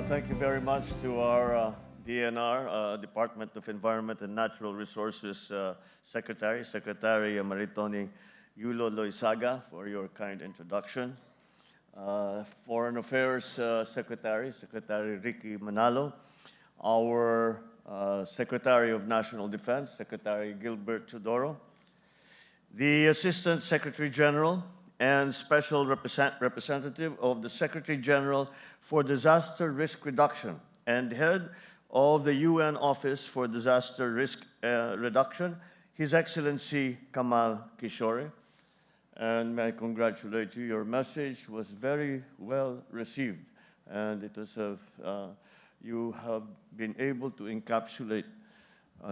Thank you very much to our DNR, Department of Environment and Natural Resources Secretary, Secretary Maritoni Yulo Loizaga, for your kind introduction. Foreign Affairs Secretary, Secretary Ricky Manalo, our Secretary of National Defense, Secretary Gilbert Teodoro, the Assistant Secretary General and Special Representative of the Secretary General for Disaster Risk Reduction and Head of the UN Office for Disaster Risk Reduction, His Excellency Kamal Kishore. And may I congratulate you. Your message was very well received, and it was you have been able to encapsulate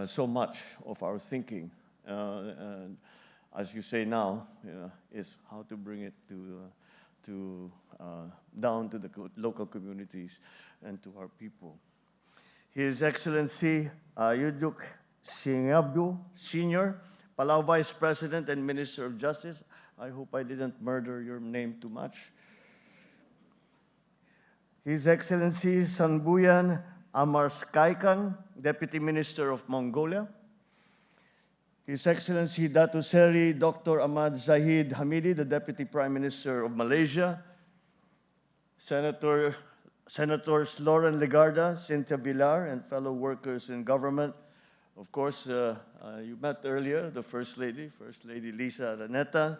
so much of our thinking. And as you say now, is how to bring it down to the local communities and to our people. His Excellency Yuduk Singabdu, Sr., Palau Vice President and Minister of Justice. I hope I didn't murder your name too much. His Excellency Sanbuyan Amarskaikan, Deputy Minister of Mongolia. His Excellency Datu Seri Dr. Ahmad Zahid Hamidi, the Deputy Prime Minister of Malaysia. Senators Lauren Legarda, Cynthia Villar, and fellow workers in government. Of course, you met earlier the First Lady Lisa Araneta.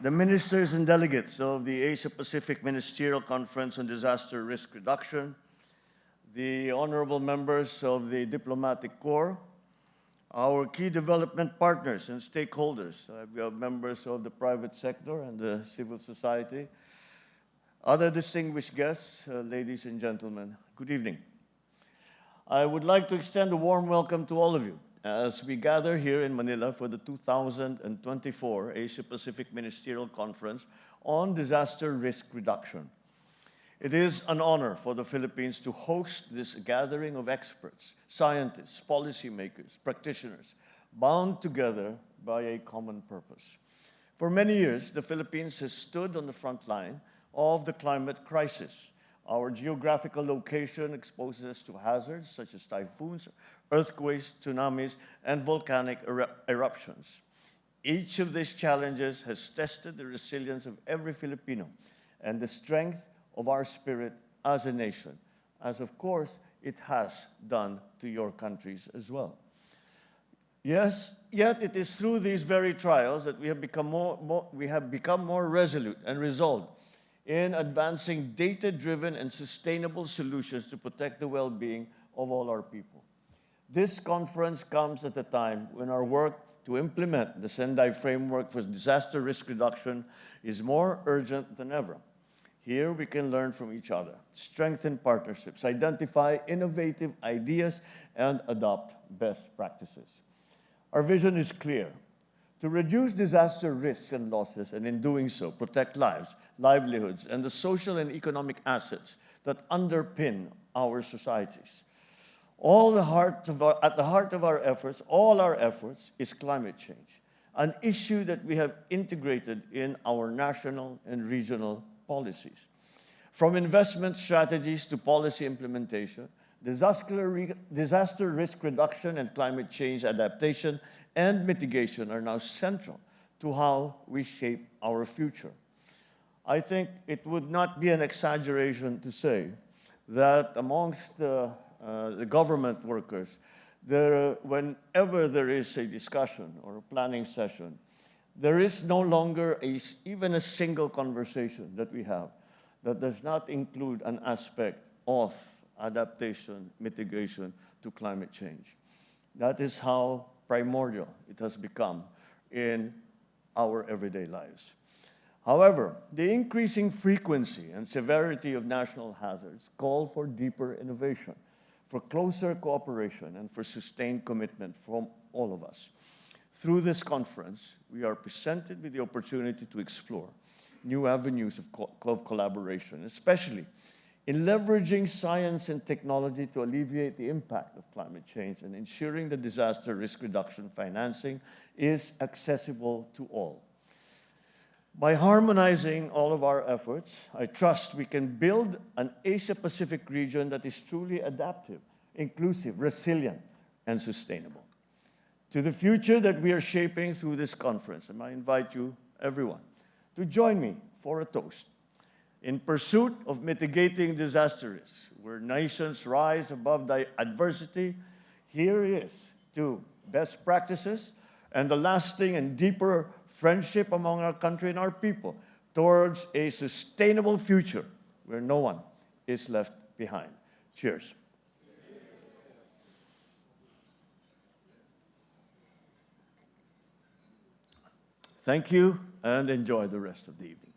The ministers and delegates of the Asia-Pacific Ministerial Conference on Disaster Risk Reduction, the honorable members of the Diplomatic Corps, our key development partners and stakeholders. We have members of the private sector and the civil society. Other distinguished guests, ladies and gentlemen, good evening. I would like to extend a warm welcome to all of you as we gather here in Manila for the 2024 Asia-Pacific Ministerial Conference on Disaster Risk Reduction. It is an honor for the Philippines to host this gathering of experts, scientists, policymakers, practitioners, bound together by a common purpose. For many years, the Philippines has stood on the front line of the climate crisis. Our geographical location exposes us to hazards such as typhoons, earthquakes, tsunamis, and volcanic eruptions. Each of these challenges has tested the resilience of every Filipino and the strength of our spirit as a nation, as of course it has done to your countries as well. Yes, yet it is through these very trials that we have become more resolute and resolved in advancing data-driven and sustainable solutions to protect the well-being of all our people. This conference comes at a time when our work to implement the Sendai Framework for Disaster Risk Reduction is more urgent than ever. Here we can learn from each other, strengthen partnerships, identify innovative ideas, and adopt best practices. Our vision is clear: to reduce disaster risks and losses, and in doing so, protect lives, livelihoods, and the social and economic assets that underpin our societies. At the heart of our efforts, all our efforts, is climate change, an issue that we have integrated in our national and regional policies. From investment strategies to policy implementation, disaster risk reduction and climate change adaptation and mitigation are now central to how we shape our future. I think it would not be an exaggeration to say that amongst the government workers, whenever there is a discussion or a planning session, there is no longer even a single conversation that we have that does not include an aspect of adaptation, mitigation to climate change. That is how primordial it has become in our everyday lives. However, the increasing frequency and severity of national hazards call for deeper innovation, for closer cooperation, and for sustained commitment from all of us. Through this conference, we are presented with the opportunity to explore new avenues of collaboration, especially in leveraging science and technology to alleviate the impact of climate change and ensuring that disaster risk reduction financing is accessible to all. By harmonizing all of our efforts, I trust we can build an Asia-Pacific region that is truly adaptive, inclusive, resilient, and sustainable. To the future that we are shaping through this conference, and I invite you, everyone, to join me for a toast. In pursuit of mitigating disaster risks, where nations rise above adversity, here is to best practices and the lasting and deeper friendship among our country and our people towards a sustainable future where no one is left behind. Cheers. Thank you, and enjoy the rest of the evening.